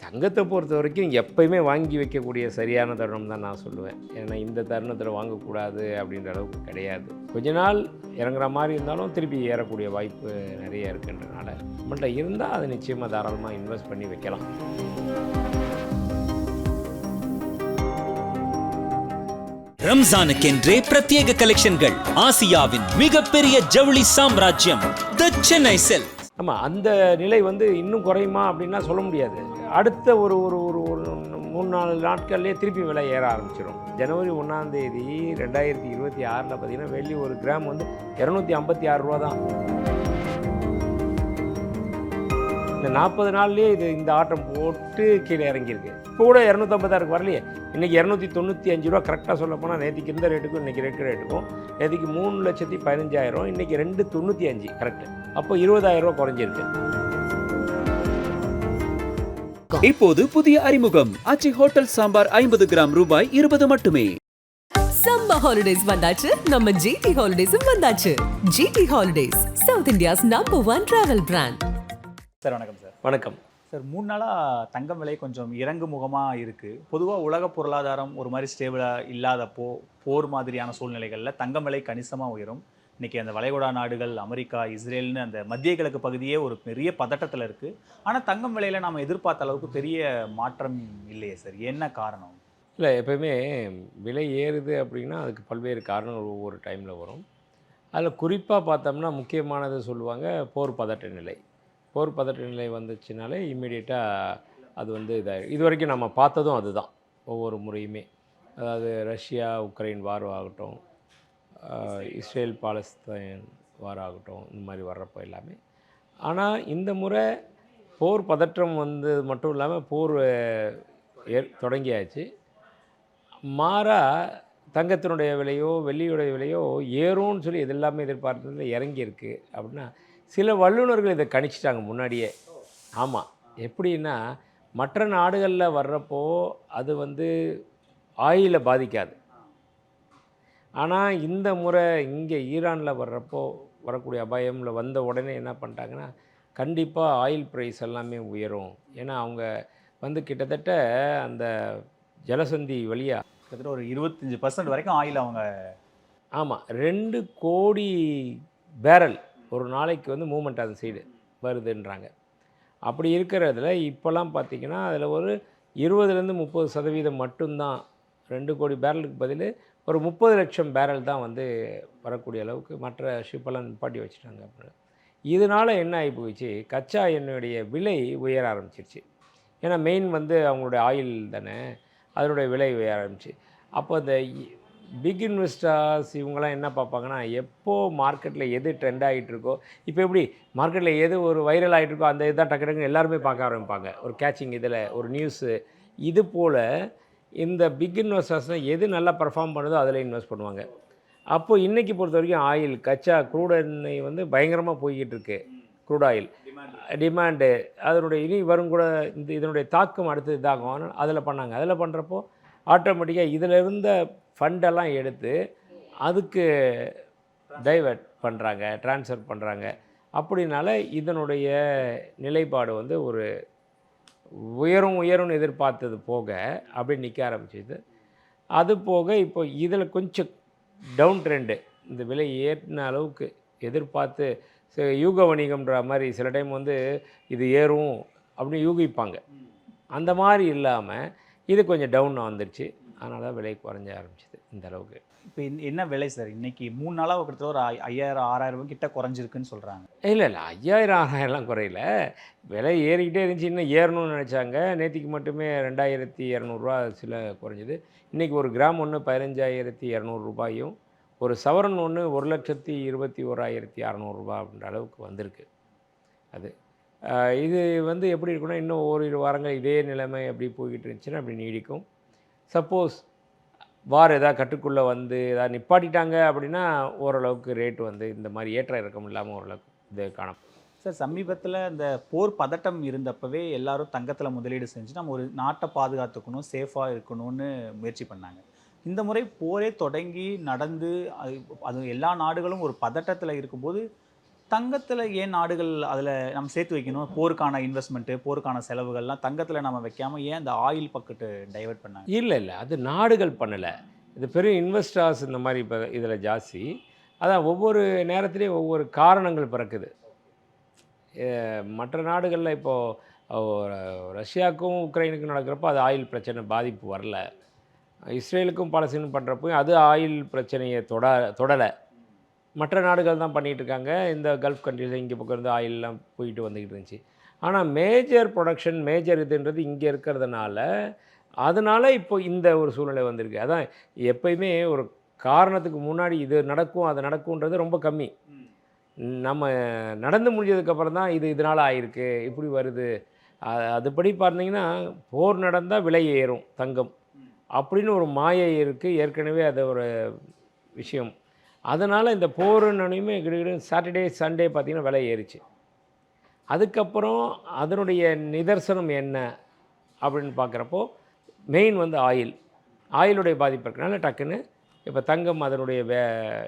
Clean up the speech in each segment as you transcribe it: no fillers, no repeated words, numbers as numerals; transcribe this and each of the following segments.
தங்கத்தை பொறுத்த வரைக்கும் எப்பயுமே வாங்கி வைக்கக்கூடிய சரியான தருணம் தான் நான் சொல்லுவேன். ஏன்னா இந்த தருணத்தில் வாங்கக்கூடாது அப்படின்ற அளவுக்கு கிடையாது. கொஞ்ச நாள் இறங்குற மாதிரி இருந்தாலும் திருப்பி ஏறக்கூடிய வாய்ப்பு நிறைய இருக்குன்றனால நம்மள்ட்ட இருந்தால் அதை நிச்சயமாக தாராளமாக இன்வெஸ்ட் பண்ணி வைக்கலாம். ரம்ஜானுக்கென்றே பிரத்யேக கலெக்ஷன்கள். ஆசியாவின் மிகப்பெரிய ஜவுளி சாம்ராஜ்யம் தி சென்னை சில்க்ஸ். ஆமாம், அந்த நிலை இன்னும் குறையுமா அப்படின்னா சொல்ல முடியாது. அடுத்த ஒரு ஒரு ஒரு ஒரு 3-4 நாட்கள்லேயே திருப்பி விலை ஏற ஆரம்பிச்சிடும். ஜனவரி 1ஆம் தேதி 2026 பார்த்தீங்கன்னா வெள்ளி ஒரு கிராம் 256 ரூபா தான். இந்த 40 நாள்லேயே இந்த ஆட்டம் போட்டு கீழே இறங்கியிருக்கு. இப்போ கூட 256 வரலையே. இன்றைக்கி 295 ரூபா கரெக்டாக சொல்ல போனால் நேற்றுக்கு இருந்த ரேட்டுக்கும் இன்றைக்கி ரேட்டுக்கும் நேற்றுக்கு 3,15,000, இன்றைக்கி 295 கரெக்டு. அப்போ 20,000 ரூபா குறைஞ்சிருக்கு. இப்போது புதிய அறிமுகம் ஆச்சி ஹோட்டல் சாம்பார் 50 கிராம் ரூபாய் 20 மட்டுமே. சம்மர் ஹாலிடேஸ் வந்தாச்சு, நம்ம ஜிடி ஹாலிடேஸும் வந்தாச்சு. GT holidays, South India's number 1 travel brand. Sir வணக்கம் சார். வணக்கம் சார், 3 நாளாக தங்கம் விலை கொஞ்சம் இறங்கு முகமாக இருக்குது. பொதுவாக உலக பொருளாதாரம் ஒரு மாதிரி ஸ்டேபிளாக இல்லாதப்போ போர் மாதிரியான சூழ்நிலைகளில் தங்கம் விலை கணிசமாக உயரும். இன்றைக்கி அந்த வளைகுடா நாடுகள், அமெரிக்கா, இஸ்ரேல்னு அந்த மத்திய கிழக்கு பகுதியே ஒரு பெரிய பதட்டத்தில் இருக்குது. ஆனால் தங்கம் விலையில் நாம் எதிர்பார்த்த அளவுக்கு பெரிய மாற்றம் இல்லையே சார், என்ன காரணம்? இல்லை, எப்போயுமே விலை ஏறுது அப்படின்னா அதுக்கு பல்வேறு காரணங்கள் ஒவ்வொரு டைமில் வரும். அதில் குறிப்பாக பார்த்தோம்னா முக்கியமானது சொல்லுவாங்க போர் பதட்ட நிலை. போர் பதட்ட நிலை வந்துச்சுனாலே இம்மிடியட்டாக அது இது வரைக்கும் நம்ம பார்த்ததும் அதுதான் ஒவ்வொரு முறையுமே. அதாவது ரஷ்யா உக்ரைன் வார் ஆகட்டும், இஸ்ரேல் பாலஸ்தீன் வார் ஆகட்டும், இந்த மாதிரி வர்றப்போ எல்லாமே. ஆனால் இந்த முறை போர் பதற்றம் மட்டும் இல்லாமல் போர் தொடங்கியாச்சு. மாறாக தங்கத்தினுடைய விலையோ வெள்ளியுடைய விலையோ ஏறும்னு சொல்லி இது எல்லாமே எதிர்பார்த்ததில் இறங்கியிருக்கு. அப்படின்னா சில வல்லுநர்கள் இதை கணிச்சிட்டாங்க முன்னாடியே. ஆமாம், எப்படின்னா மற்ற நாடுகளில் வர்றப்போ அது ஆயிலை பாதிக்காது. ஆனால் இந்த முறை இங்கே ஈரானில் வர்றப்போ வரக்கூடிய அபாயமில் வந்த உடனே என்ன பண்ணிட்டாங்கன்னா கண்டிப்பாக ஆயில் ப்ரைஸ் எல்லாமே உயரும். ஏன்னா அவங்க கிட்டத்தட்ட அந்த ஜலசந்தி வழியாக கிட்டத்தட்ட ஒரு 25% வரைக்கும் ஆயில் அவங்க. ஆமாம், 2 கோடி பேரல் ஒரு நாளைக்கு மூமெண்ட் அந்த சைடு வருதுன்றாங்க. அப்படி இருக்கிறதுல இப்போலாம் பார்த்திங்கன்னா அதில் ஒரு 20-30% மட்டும்தான். 2 கோடி பேரலுக்கு பதில் ஒரு 30 லட்சம் பேரல் தான் வரக்கூடிய அளவுக்கு மற்ற ஷிப்பெல்லாம் நிப்பாட்டி வச்சுட்டாங்க. அப்படின்னு இதனால் என்ன ஆகி போயிடுச்சு, கச்சா எண்ணெயுடைய விலை உயர ஆரம்பிச்சிருச்சு. ஏன்னா மெயின் அவங்களுடைய ஆயில் தானே, அதனுடைய விலை உயர ஆரம்பிச்சு. அப்போ அந்த பிக் இன்வெஸ்டர்ஸ் இவங்கெல்லாம் என்ன பார்ப்பாங்கன்னா, எப்போது மார்க்கெட்டில் எது ட்ரெண்ட் ஆகிட்டு இருக்கோ, இப்போ எப்படி மார்க்கெட்டில் எது ஒரு வைரல் ஆகிட்டு இருக்கோ அந்த இதுதான் டக்கு டக்குன்னு எல்லாருமே பார்க்க ஆரம்பிப்பாங்க. ஒரு கேட்சிங் இதில் ஒரு நியூஸு. இது போல் இந்த பிக் இன்வெஸ்டர்ஸ்னால் எது நல்லா பர்ஃபார்ம் பண்ணுதோ அதில் இன்வெஸ்ட் பண்ணுவாங்க. அப்போது இன்றைக்கி பொறுத்த வரைக்கும் ஆயில் கச்சா க்ரூட் எண்ணெய் பயங்கரமாக போய்கிட்டு இருக்குது. க்ரூட் ஆயில் டிமாண்டு அதனுடைய இனி வரும் கூட இதனுடைய தாக்கம் அடுத்து இதாகும். ஆனால் அதில் பண்ணாங்க. அதில் பண்ணுறப்போ ஆட்டோமேட்டிக்காக இதில் இருந்த ஃபண்டெல்லாம் எடுத்து அதுக்கு டைவர்ட் பண்ணுறாங்க, ட்ரான்ஸ்ஃபர் பண்ணுறாங்க. அப்படினால இதனுடைய நிலைப்பாடு ஒரு உயரும்னு எதிர்பார்த்தது போக அப்படியே நிற்க ஆரம்பிச்சிது. அது போக இப்போ இதில் கொஞ்சம் டவுன் ட்ரெண்டு, இந்த விலை ஏறின அளவுக்கு எதிர்பார்த்து யூக வணிகம்ன்ற மாதிரி சில டைம் இது ஏறும் அப்படின்னு யூகிப்பாங்க. அந்த மாதிரி இல்லாமல் இது கொஞ்சம் டவுன் வந்துருச்சு. அதனால தான் விலை குறைஞ்ச ஆரம்பிச்சிது இந்த அளவுக்கு. இப்போ என்ன விலை சார்? இன்றைக்கி 3 நாளாக கிட்டத்தட்ட ஒரு 5,000-6,000 கிட்ட குறைஞ்சிருக்குன்னு சொல்கிறாங்க. இல்லை 5,000-6,000லாம் குறையில. விலை ஏறிக்கிட்டே இருந்துச்சு. இன்னும் ஏறணும்னு நினச்சாங்க. நேற்றுக்கு மட்டுமே 2,200 ரூபா சில குறைஞ்சிது. இன்றைக்கி ஒரு கிராம் 15,200 ரூபாயும், ஒரு சவரன் 1,21,600 ரூபா அப்படின்ற அளவுக்கு வந்திருக்கு. அது இது எப்படி இருக்குன்னா, இன்னும் ஓரிரு வாரங்கள் இதே நிலைமை அப்படி போய்கிட்டு இருந்துச்சுன்னா அப்படி நீடிக்கும். சப்போஸ் வார் எதாவது கட்டுக்குள்ளே எதாவது நிப்பாட்டிட்டாங்க அப்படின்னா ஓரளவுக்கு ரேட் இந்த மாதிரி ஏற்ற இறக்கம் இல்லாமல் ஓரளவுக்கு இது காணும். சார், சமீபத்தில் இந்த போர் பதட்டம் இருந்தப்பவே எல்லாரும் தங்கத்தில் முதலீடு செஞ்சு நம்ம ஒரு நாட்டை பாதுகாத்துக்கணும், சேஃபாக இருக்கணும்னு முயற்சி பண்ணாங்க. இந்த முறை போரே தொடங்கி நடந்து அது எல்லா நாடுகளும் ஒரு பதட்டத்தில் இருக்கும்போது தங்கத்தில் ஏன் நாடுகள் அதில் நம்ம சேர்த்து வைக்கணும்? போருக்கான இன்வெஸ்ட்மெண்ட்டு, போருக்கான செலவுகள்லாம் தங்கத்தில் நம்ம வைக்காம ஏன் அந்த ஆயில் பக்கெட்டு டைவர்ட் பண்ணாங்க? இல்லை அது நாடுகள் பண்ணலை. இது பெரிய இன்வெஸ்டர்ஸ் இந்த மாதிரி இப்போ இதில் ஜாஸ்தி. அதான் ஒவ்வொரு நேரத்துலேயும் ஒவ்வொரு காரணங்கள் பிறக்குது. மற்ற நாடுகளில் இப்போது ரஷ்யாவுக்கும் உக்ரைனுக்கும் நடக்கிறப்போ அது ஆயில் பிரச்சனை பாதிப்பு வரல. இஸ்ரேலுக்கும் பாலஸ்தீனும் பண்ணுறப்போ அது ஆயில் பிரச்சனையை தொடலை. மற்ற நாடுகள் தான் பண்ணிகிட்டு இருக்காங்க. இந்த கல்ஃப் கண்ட்ரிஸில் இங்கே பக்கம் இருந்து ஆயிலெலாம் போயிட்டு வந்துக்கிட்டு இருந்துச்சு. ஆனால் மேஜர் ப்ரொடக்ஷன் மேஜர் இதுன்றது இங்கே இருக்கிறதுனால அதனால் இப்போ இந்த ஒரு சூழ்நிலை வந்திருக்கு. அதான் எப்பயுமே ஒரு காரணத்துக்கு முன்னாடி இது நடக்கும் அது நடக்கும்ன்றது ரொம்ப கம்மி. நம்ம நடந்து முடிஞ்சதுக்கப்புறம் தான் இதனால் ஆயிருக்கு இப்படி வருது. அதுபடி பார்த்தீங்கன்னா போர் நடந்தால் விலை ஏறும் தங்கம் அப்படின்னு ஒரு மாயை இருக்குது ஏற்கனவே. அது ஒரு விஷயம். அதனால் இந்த போருன்னையுமே கிடுகிடு சாட்டர்டே சண்டே பார்த்திங்கன்னா விலை ஏறிச்சு. அதுக்கப்புறம் அதனுடைய நிதர்சனம் என்ன அப்படின்னு பார்க்குறப்போ மெயின் வந்து ஆயிலுடைய பாதிப்பு இருக்கனால டக்குன்னு இப்போ தங்கம் அதனுடைய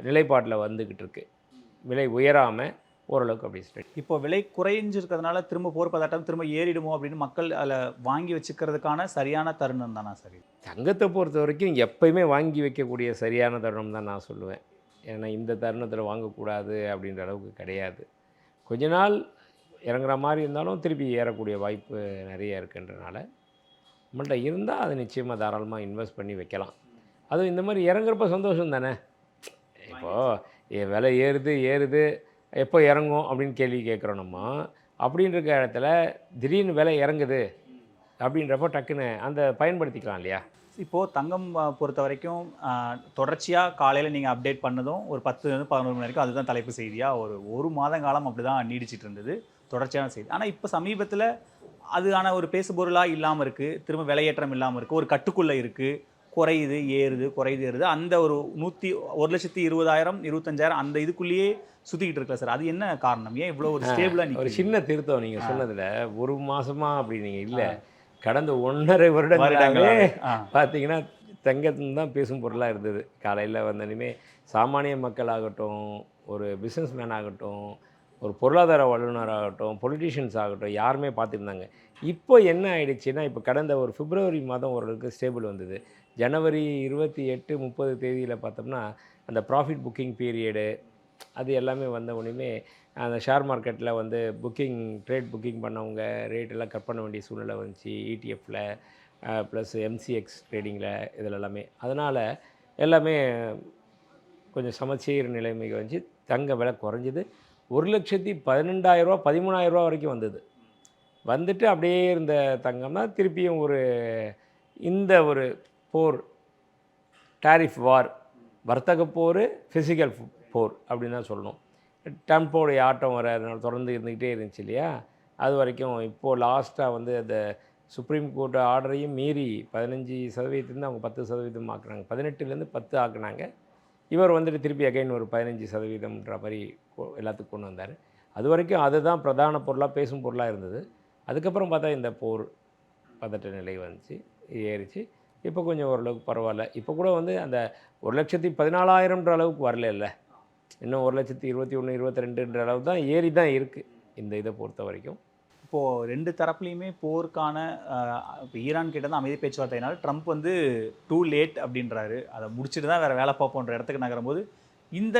நிலைப்பாட்டில் வந்துக்கிட்டு இருக்கு. விலை உயராமல் ஓரளவுக்கு அப்படி ஸ்ட்ரெட். இப்போ விலை குறைஞ்சிருக்கிறதுனால திரும்ப போர் பதட்டம் திரும்ப ஏறிடுமோ அப்படின்னு மக்கள் அதில் வாங்கி வச்சுக்கிறதுக்கான சரியான தருணம் தானா? சரி, தங்கத்தை பொறுத்த வரைக்கும் எப்பயுமே வாங்கி வைக்கக்கூடிய சரியான தருணம் தான் நான் சொல்லுவேன். ஏன்னா இந்த தருணத்தில் வாங்கக்கூடாது அப்படின்ற அளவுக்கு கிடையாது. கொஞ்ச நாள் இறங்குற மாதிரி இருந்தாலும் திருப்பி ஏறக்கூடிய வாய்ப்பு நிறைய இருக்குன்றனால நம்மள்ட்ட இருந்தால் அதை நிச்சயமாக தாராளமாக இன்வெஸ்ட் பண்ணி வைக்கலாம். அதுவும் இந்த மாதிரி இறங்குறப்ப சந்தோஷம் தானே. இப்போது விலை ஏறுது எப்போ இறங்கும் அப்படின்னு கேள்வி கேட்குறோம் நம்ம. அப்படின்ற இடத்துல திடீர்னு விலை இறங்குது அப்படின்றப்போ டக்குன்னு அந்த பயன்படுத்திக்கலாம் இல்லையா? இப்போது தங்கம் பொறுத்த வரைக்கும் தொடர்ச்சியாக காலையில் நீங்கள் அப்டேட் பண்ணதும் ஒரு 10-11 மணி வரைக்கும் அதுதான் தலைப்பு செய்தியாக ஒரு மாத காலம் அப்படி தான் நீடிச்சிட்டு இருந்தது, தொடர்ச்சியான செய்தி. ஆனால் இப்போ சமீபத்தில் அதுக்கான ஒரு பேசுபொருளாக இல்லாமல் இருக்குது, திரும்ப விலையேற்றம் இல்லாமல் இருக்குது, ஒரு கட்டுக்குள்ளே இருக்குது, குறையுது ஏறுது. அந்த ஒரு 1,20,000 25,000 அந்த இதுக்குள்ளேயே சுற்றிக்கிட்டு இருக்கல சார். அது என்ன காரணம்? ஏன் இவ்வளோ ஒரு ஸ்டேபிளாக? ஒரு சின்ன திருத்தம் நீங்கள் சொன்னதில் ஒரு மாதமாக அப்படி நீங்கள் இல்லை, கடந்த 1.5 வருடங்களாகவே பார்த்தீங்கன்னா தங்கத்தின் தான் பேசும் பொருளாக இருந்தது. காலையில் வந்தனுமே சாமானிய மக்கள் ஆகட்டும், ஒரு பிஸ்னஸ் மேன் ஆகட்டும், ஒரு பொருளாதார வல்லுநர் ஆகட்டும், பொலிட்டீஷியன்ஸ் ஆகட்டும், யாருமே பார்த்துருந்தாங்க. இப்போ என்ன ஆயிடுச்சுன்னா இப்போ கடந்த ஒரு பிப்ரவரி மாதம் ஓரளவுக்கு ஸ்டேபிள் வந்தது. ஜனவரி 28, 30 தேதியில் பார்த்தோம்னா அந்த ப்ராஃபிட் புக்கிங் பீரியடு அது எல்லாமே வந்த உடனே அந்த ஷேர் மார்க்கெட்டில் வந்து ட்ரேட் புக்கிங் பண்ணவங்க ரேட்டெல்லாம் கட் பண்ண வேண்டிய சூழ்நிலை வந்துச்சு. இடிஎஃப்பில் ப்ளஸ் எம்சிஎக்ஸ் ட்ரேடிங்கில் இதில் எல்லாமே. அதனால் எல்லாமே கொஞ்சம் சமச்சீர் நிலைமைக்கு வந்துச்சு. தங்க விலை குறைஞ்சிது. 1,12,000 13,000 வரைக்கும் வந்தது. வந்துட்டு அப்படியே இருந்த தங்கம்னா திருப்பியும் இந்த ஒரு போர், டாரிஃப் வார், வர்த்தக போர், ஃபிசிக்கல் போர் அப்படின்னு தான் சொல்லணும். டெம்போடைய ஆட்டம் தொடர்ந்து இருந்துக்கிட்டே இருந்துச்சு இல்லையா? அது வரைக்கும் இப்போது லாஸ்ட்டாக வந்து அந்த சுப்ரீம் கோர்ட் ஆர்டரையும் மீறி 15% அவங்க 10% ஆக்குனாங்க. 18லேருந்து 10 ஆக்குனாங்க. இவர் வந்துட்டு திருப்பி அகைன் ஒரு 15%ன்ற மாதிரி எல்லாத்துக்கும் கொண்டு வந்தார். அது வரைக்கும் அதுதான் பிரதான பொருளாக பேசும் பொருளாக இருந்தது. அதுக்கப்புறம் பார்த்தா இந்த போர் பதட்ட நிலை வந்துச்சு, ஏறிச்சு. இப்போ கொஞ்சம் ஓரளவுக்கு பரவாயில்ல. இப்போ கூட வந்து அந்த 1,14,000ன்ற அளவுக்கு வரல, இன்னும் 1,21,000 22ன்ற அளவு தான் ஏறி தான் இருக்குது இந்த இதை பொறுத்த வரைக்கும். இப்போது 2 தரப்புலையுமே போருக்கான இப்போ ஈரான் கிட்ட தான் அமைதி பேச்சுவார்த்தையினால் ட்ரம்ப் வந்து டூ லேட் அப்படின்றாரு. அதை முடிச்சுட்டு தான் வேறு வேலை பார்ப்போன்ற இடத்துக்கு நகரும்போது இந்த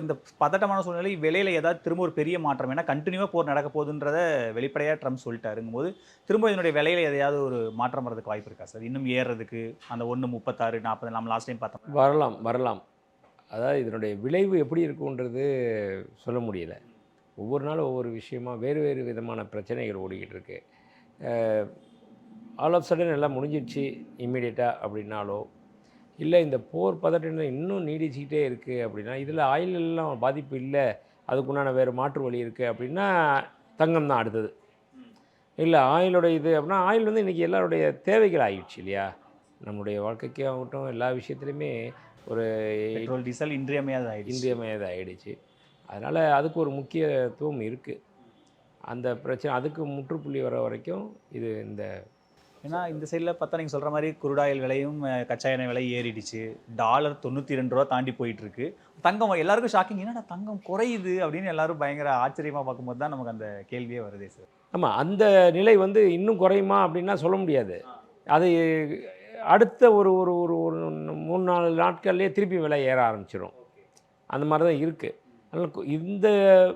இந்த பதட்டமான சூழ்நிலை விலையில் ஏதாவது திரும்ப ஒரு பெரிய மாற்றம், ஏன்னா கண்டினியூவாக போர் நடக்க போகுதுன்றதை வெளிப்படையாக ட்ரம்ப் சொல்லிட்டாருங்கும்போது திரும்ப இதனுடைய விலையில் எதையாவது ஒரு மாற்றம் வரதுக்கு வாய்ப்பு இருக்கா சார்? இன்னும் ஏறுறதுக்கு அந்த 1.36, 40 நம்ம லாஸ்ட் டைம் பார்த்தோம். வரலாம். அதாவது இதனுடைய விளைவு எப்படி இருக்குன்றது சொல்ல முடியல. ஒவ்வொரு நாளும் ஒவ்வொரு விஷயமா வேறு விதமான பிரச்சனைகள் ஓடிக்கிட்டு இருக்கு. ஆல் ஆஃப் சடன் எல்லாம் முடிஞ்சிடுச்சு இம்மீடியட்டாக அப்படின்னாலோ, இல்லை இந்த போர் பதட்டம் இன்னும் நீடிச்சிக்கிட்டே இருக்குது அப்படின்னா, இதில் ஆயிலெல்லாம் பாதிப்பு இல்லை, அதுக்குண்டான வேறு மாற்று வழி இருக்குது அப்படின்னா தங்கம் தான் அடுத்தது. இல்லை ஆயிலோட இது அப்படின்னா ஆயில் வந்து இன்றைக்கி எல்லாருடைய தேவைகள் ஆகிடுச்சு இல்லையா? நம்மளுடைய வாழ்க்கைக்கே ஆகட்டும் எல்லா விஷயத்துலையுமே ஒரு பெட்ரோல் டீசல் இன்றியமையாத ஆகிடுச்சு. அதனால் அதுக்கு ஒரு முக்கியத்துவம் இருக்குது. அந்த பிரச்சனை அதுக்கு முற்றுப்புள்ளி வர வரைக்கும் இது இந்த ஏன்னா இந்த சைடில் பார்த்தா நீங்கள் சொல்கிற மாதிரி குருடாயில் விலையும் கச்சா எண்ணெய் விலை ஏறிடுச்சு. டாலர் 92 ரூபா தாண்டி போயிட்டு இருக்கு. தங்கம் எல்லாருக்கும் ஷாக்கிங், என்னடா தங்கம் குறையுது அப்படின்னு எல்லாரும் பயங்கர ஆச்சரியமாக பார்க்கும்போது தான் நமக்கு அந்த கேள்வியே வருதே சார். ஆமாம், அந்த நிலை வந்து இன்னும் குறையுமா அப்படின்னா சொல்ல முடியாது. அது அடுத்த ஒரு ஒரு ஒரு ஒரு 3-4 நாட்கள்லேயே திருப்பி விலை ஏற ஆரம்பிச்சிடும். அந்த மாதிரி தான் இருக்குது. அதனால்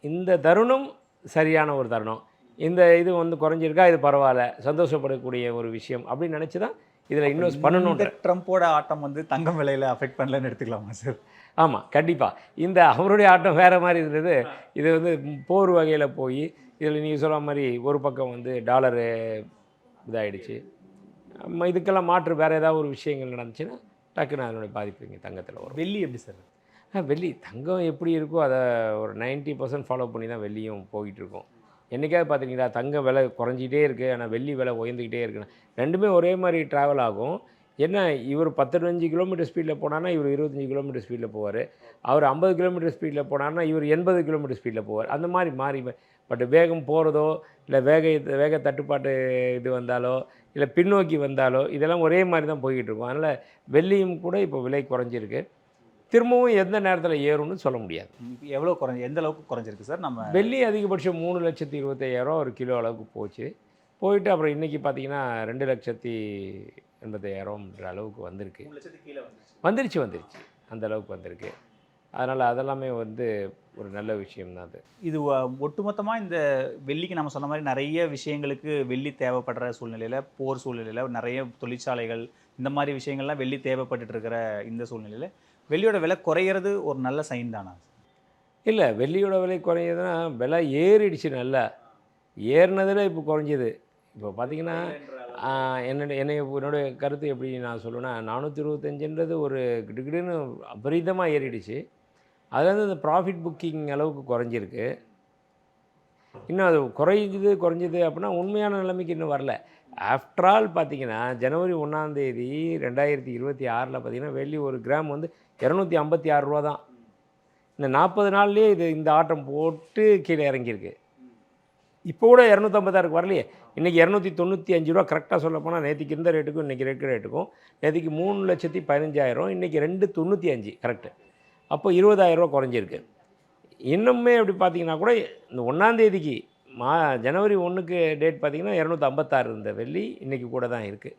இந்த தருணம் சரியான ஒரு தருணம். இந்த இது வந்து குறைஞ்சிருக்கா, இது பரவாயில்ல, சந்தோஷப்படக்கூடிய ஒரு விஷயம் அப்படின்னு நினச்சி தான் இதில் இன்வெஸ்ட் பண்ணணும். ட்ரம்ப்போட ஆட்டம் வந்து தங்கம் விலையில் அஃபெக்ட் பண்ணலன்னு எடுத்துக்கலாமா சார்? ஆமாம், கண்டிப்பாக. இந்த அவருடைய ஆட்டம் வேறு மாதிரி இருந்தது. இது வந்து போர் வகையில் போய் இதில் நீங்கள் சொல்கிற மாதிரி ஒரு பக்கம் வந்து டாலரு இதாகிடுச்சு. இதுக்கெல்லாம் மாற்று வேறு ஏதாவது ஒரு விஷயங்கள் நடந்துச்சுன்னா டக்குன்னு அதனுடைய பாதிப்பு இங்கே தங்கத்தில் வரும். வெள்ளி எப்படி சார்? வெள்ளி தங்கம் எப்படி இருக்கோ அதை ஒரு 90% ஃபாலோ பண்ணி தான் வெள்ளியும் போயிட்டுருக்கோம். என்றைக்காவது பார்த்தீங்களா தங்கம் விலை குறைஞ்சிக்கிட்டே இருக்குது, ஆனால் வெள்ளி விலை உயர்ந்துக்கிட்டே இருக்குன்னு. ரெண்டுமே ஒரே மாதிரி ட்ராவல் ஆகும். என்ன, இவர் 15 கிலோமீட்டர் ஸ்பீடில் போனார்னா இவர் 25 கிலோமீட்டர் ஸ்பீடில் போவார். அவர் 50 கிலோமீட்டர் ஸ்பீடில் போனார்னா இவர் 80 கிலோமீட்டர் ஸ்பீடில் போவார். அந்த மாதிரி மாறி பட் வேகம் போகிறதோ இல்லை வேக தட்டுப்பாட்டு இது வந்தாலோ இல்லை பின்னோக்கி வந்தாலோ இதெல்லாம் ஒரே மாதிரி தான் போய்கிட்டு இருக்கும். அதனால் வெள்ளியும் கூட இப்போ விலை குறைஞ்சிருக்கு. திரும்பவும் எந்த நேரத்தில் ஏறும்னு சொல்ல முடியாது. எவ்வளோ எந்த அளவுக்கு குறைஞ்சிருக்கு சார்? நம்ம வெள்ளி அதிகபட்சம் 3,25,000 ஒரு கிலோ அளவுக்கு போயிட்டு அப்புறம் இன்றைக்கி பார்த்தீங்கன்னா 2,80,000ன்ற அளவுக்கு வந்திருக்கு. வந்துருச்சு அந்த அளவுக்கு வந்திருக்கு. அதனால் அதெல்லாமே வந்து ஒரு நல்ல விஷயம்தான் அது. இது ஒட்டுமொத்தமாக இந்த வெள்ளிக்கு நம்ம சொன்ன மாதிரி நிறைய விஷயங்களுக்கு வெள்ளி தேவைப்படுற சூழ்நிலையில், போர் சூழ்நிலையில் நிறைய தொழிற்சாலைகள் இந்த மாதிரி விஷயங்கள்லாம் வெள்ளி தேவைப்பட்டுட்டு இருக்கிற இந்த சூழ்நிலையில் வெள்ளியோட விலை குறையிறது ஒரு நல்ல சைன் தானா? இல்லை, வெள்ளியோட விலை குறையுதுன்னா விலை ஏறிடுச்சு. நல்லா ஏறினதில் இப்போ குறைஞ்சிது. இப்போ பார்த்திங்கன்னா என்னுடைய கருத்து எப்படி நான் சொல்லுவேன்னா 425ன்றது ஒரு கிடுகிடுன்னு அபரிதமாக ஏறிடுச்சு. அதில் வந்து இந்த ப்ராஃபிட் புக்கிங் அளவுக்கு குறைஞ்சிருக்கு. இன்னும் அது குறைஞ்சிது அப்படின்னா உண்மையான நிலைமைக்கு இன்னும் வரல. ஆஃப்டர் ஆல் பார்த்திங்கன்னா ஜனவரி 1 2026 பார்த்திங்கன்னா வெள்ளி ஒரு கிராம் வந்து 256 ரூபா தான். இந்த 40 நாள்லேயே இந்த ஆட்டம் போட்டு கீழே இறங்கியிருக்கு. இப்போ கூட 256 வரலையே. இன்றைக்கி 295 ரூபா கரெக்டாக சொல்ல போனால் நேற்றுக்கு இருந்த ரேட்டுக்கும் இன்றைக்கி இருக்கிற ரேட்டுக்கும் நேற்றுக்கு 3,15,000, இன்றைக்கி 295 கரெக்டு. அப்போ 20,000 ரூபா குறைஞ்சிருக்கு. இன்னுமே அப்படி பார்த்திங்கன்னா கூட இந்த 1 ஜனவரி 1க்கு டேட் பார்த்திங்கன்னா 256 இருந்த வெள்ளி இன்றைக்கி கூட தான் இருக்குது.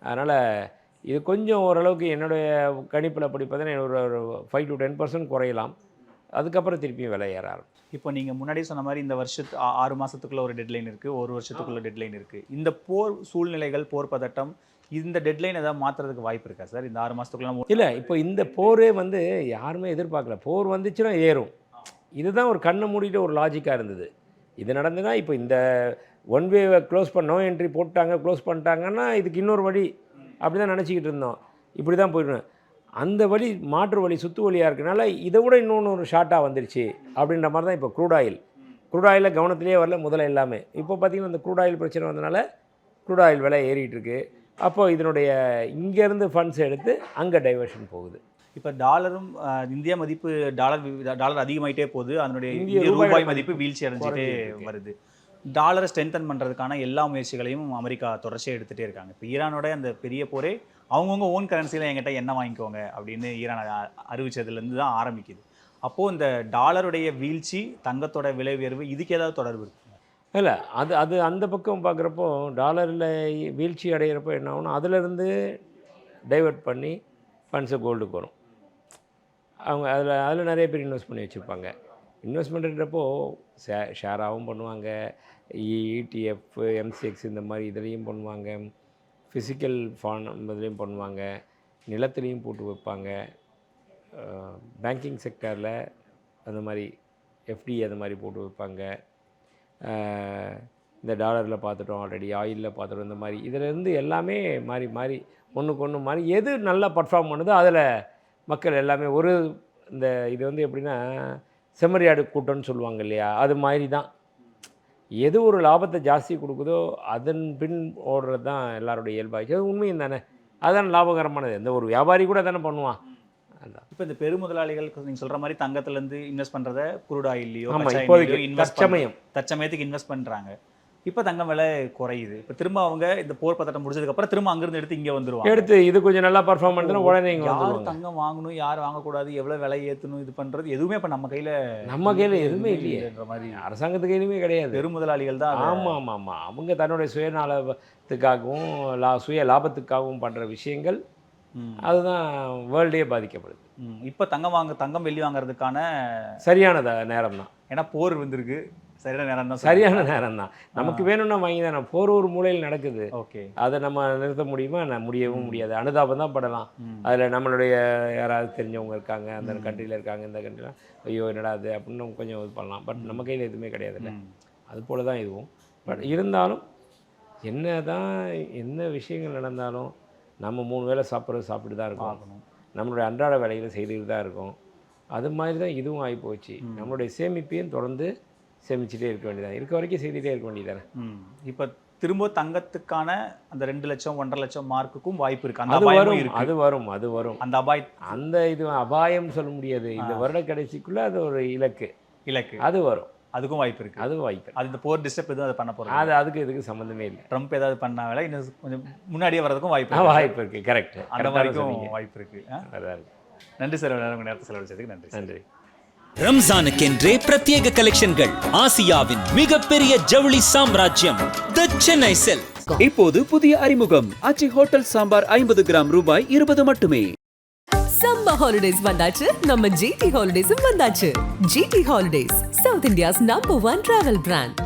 அதனால் இது கொஞ்சம் ஓரளவுக்கு என்னுடைய கணிப்பில் அப்படி பார்த்தீங்கன்னா ஒரு 5 to 10% குறையலாம். அதுக்கப்புறம் திருப்பியும் விலை ஏற ஆரம்பிச்சு. இப்போ நீங்கள் முன்னாடி சொன்ன மாதிரி இந்த 6 மாதத்துக்குள்ளே ஒரு டெட்லைன் இருக்குது, ஒரு வருஷத்துக்குள்ளே டெட்லைன் இருக்குது. இந்த போர் சூழ்நிலைகள், போர் பதட்டம், இந்த டெட்லைன் ஏதாவது மாற்றுறதுக்கு வாய்ப்பு இருக்கா சார்? இந்த 6 மாதத்துக்குள்ள இல்லை, இப்போ இந்த போரே வந்து யாருமே எதிர்பார்க்கல. போர் வந்துச்சுன்னா ஏறும். இதுதான் ஒரு கண்ணை மூடிட்டு ஒரு லாஜிக்காக இருந்தது. இது நடந்துன்னா இப்போ இந்த ஒன் வேவை க்ளோஸ் நோ என்ட்ரி போட்டாங்க, க்ளோஸ் பண்ணிட்டாங்கன்னா இதுக்கு இன்னொரு வழி அப்படி தான் நினச்சிக்கிட்டு இருந்தோம். இப்படி தான் போயிடணும். அந்த வழி மாற்று வழி சுற்று வழியாக இருக்கனால இதை விட இன்னொன்று ஒரு ஷார்ட்டாக வந்துருச்சு அப்படின்ற மாதிரி தான் இப்போ க்ரூட் ஆயிலில் கவனத்திலே வரல முதல்ல எல்லாமே. இப்போ பார்த்திங்கன்னா இந்த க்ரூட் ஆயில் பிரச்சனை வந்தனால க்ரூட் ஆயில் விலை ஏறிட்டு இருக்கு. அப்போது இதனுடைய இங்கேருந்து ஃபண்ட்ஸ் எடுத்து அங்கே டைவர்ஷன் போகுது. இப்போ டாலரும் இந்திய மதிப்பு டாலர் அதிகமாகிட்டே போகுது. அதனுடைய இந்திய ரூபாய் மதிப்பு வீழ்ச்சி அடைஞ்சிட்டே வருது. டாலரை ஸ்ட்ரென்தன் பண்ணுறதுக்கான எல்லா முயற்சிகளையும் அமெரிக்கா தொடர்ச்சியாக எடுத்துகிட்டே இருக்காங்க. இப்போ ஈரானோட அந்த பெரிய போரே அவங்கவுங்க ஓன் கரன்சியில் என்கிட்ட என்ன வாங்கிக்கோங்க அப்படின்னு ஈரான் அறிவிச்சதுலேருந்து தான் ஆரம்பிக்குது. அப்போது இந்த டாலருடைய வீழ்ச்சி, தங்கத்தோட விலை உயர்வு, இதுக்கு ஏதாவது தொடர்பு இருக்குங்க? இல்லை, அது அந்த பக்கம் பார்க்குறப்போ டாலரில் வீழ்ச்சி அடைகிறப்போ என்ன ஆகும்னா அதிலிருந்து டைவெர்ட் பண்ணி ஃபண்ட்ஸை கோல்டுக்கு வரும். அவங்க அதில் நிறைய பேர் இன்வெஸ்ட் பண்ணி வச்சுருப்பாங்க. இன்வெஸ்ட்மெண்ட்டுன்றப்போ ஷேராகவும் பண்ணுவாங்க, ETF, MCX இந்த மாதிரி இதுலேயும் பண்ணுவாங்க, ஃபிசிக்கல் இதுலேயும் பண்ணுவாங்க, நிலத்துலேயும் போட்டு வைப்பாங்க, பேங்கிங் செக்டரில் அந்த மாதிரி FD அந்த மாதிரி போட்டு வைப்பாங்க. இந்த டாலரில் பார்த்துட்டோம், ஆல்ரெடி ஆயிலில் பார்த்துட்டோம். இந்த மாதிரி இதிலேருந்து எல்லாமே மாறி ஒன்றுக்கு ஒன்று மாறி எது நல்லா பர்ஃபார்ம் பண்ணுதோ அதில் மக்கள் எல்லாமே இந்த இது வந்து எப்படின்னா செம்மறியாடு கூட்டம்னு சொல்லுவாங்க இல்லையா, அது மாதிரி தான். எது ஒரு லாபத்தை ஜாஸ்தி கொடுக்குதோ அதன் பின் ஓடுறது தான் எல்லாருடைய இயல்பாகிச்சு. அது உண்மையும் தானே, அதுதான் லாபகரமானது. எந்த ஒரு வியாபாரி கூட தானே பண்ணுவான். அதுதான். இப்போ இந்த பெருமுதலாளிகள் நீங்கள் சொல்கிற மாதிரி தங்கத்துலேருந்து இன்வெஸ்ட் பண்ணுறத குரூட் ஆயில்லையோ தற்சமயத்துக்கு இன்வெஸ்ட் பண்ணுறாங்க. இப்போ தங்கம் விலை குறையுது. இப்போ திரும்ப அவங்க இந்த போர் பதட்டம் முடிஞ்சதுக்கப்புறம் திரும்ப அங்கிருந்து எடுத்து இங்கே வந்துருவாங்க. எடுத்து இது கொஞ்சம் நல்லா பர்ஃபார்ம் பண்ணுறதுனா உடனே இங்கே யார் வந்துடுவாங்க. தங்கம் வாங்கணும், யார் வாங்கக்கூடாது, எவ்வளோ விலை ஏற்றணும், இது பண்ணுறது எதுவுமே இப்போ நம்ம கையில் எதுவுமே இல்லையேன்ற மாதிரி அரசாங்கத்துக்கு கையிலுமே கிடையாது. பெருமுதலாளிகள் தான் ஆமாம். அவங்க தன்னுடைய சுயநலத்துக்காகவும் சுய லாபத்துக்காகவும் பண்ணுற விஷயங்கள் அதுதான் வேர்ல்டே பாதிக்கப்படுது. இப்போ தங்கம் வெள்ளி வாங்குறதுக்கான சரியான நேரம் தான். ஏன்னா போர் வந்திருக்கு, சரியான நேரம் தான். சரியான நேரம் தான். நமக்கு வேணும்னா வாங்கி தானே. போர் ஒரு மூலையில் நடக்குது. ஓகே, அதை நம்ம நிறுத்த முடியுமா? முடியவும் முடியாது. அனுதாபம் தான் படலாம். அதில் நம்மளுடைய யாராவது தெரிஞ்சவங்க இருக்காங்க, அந்த கண்ட்ரியில் இருக்காங்க, இந்த கண்ட்ரிலாம் ஐயோ என்னடா அது அப்படின்னு கொஞ்சம் இது பண்ணலாம். பட் நம்ம கையில் எதுவுமே கிடையாது இல்லை. அது போல தான் இதுவும். பட் இருந்தாலும் என்ன விஷயங்கள் நடந்தாலும் நம்ம 3 வேளை சாப்பிட்டு தான் இருக்கோம். நம்மளுடைய அன்றாட வேலைகளை செய்துக்கிட்டு தான் இருக்கோம். அது மாதிரி தான் இதுவும் ஆகிப்போச்சு. நம்மளுடைய சேமிப்பையும் தொடர்ந்து சேமிச்சுட்டே இருக்க வேண்டியதான். இருக்க வரைக்கும் செய்துகிட்டே இருக்க வேண்டியதானே. இப்போ திரும்ப தங்கத்துக்கான அந்த 2 லட்சம் 1.5 லட்சம் மார்க்குக்கும் வாய்ப்பு இருக்கு. அது வரும். அந்த இது அபாயம் சொல்ல முடியாது. இந்த வருட கடைசிக்குள்ள அது ஒரு இலக்கு அது வரும். அதுக்கும் வாய்ப்பு இருக்கு. அது இந்த போர் டிஸ்டர்ப் எதுவும் அதை பண்ண போகிறது அதுக்கு இதுக்கு சம்மந்தமே இல்லை. ட்ரம்ப் ஏதாவது பண்ணாவே இன்னும் கொஞ்சம் முன்னாடியே வர்றதுக்கும் வாய்ப்பு இருக்கு. கரெக்ட். அந்த மாதிரிக்கும் வாய்ப்பு இருக்கு. நன்றி சார், நேரத்தை செலவழிச்சதுக்கு நன்றி. ரம்ஜானுக்கென்றே பிரத்யேக கலெக்ஷன்கள். ஆசியாவின் மிகப்பெரிய ஜவுளி சாம்ராஜ்யம் தி சென்னை சில்க்ஸ். இப்போது புதிய அறிமுகம் ஆச்சி ஹோட்டல் சாம்பார் 50 கிராம் ரூபாய் 20 மட்டுமே. சம்மர் ஹாலிடேஸ் வந்தாச்சு, நம்ம ஜிடி ஹாலிடேஸும் வந்தாச்சு. GT holidays, South India's number 1 travel brand.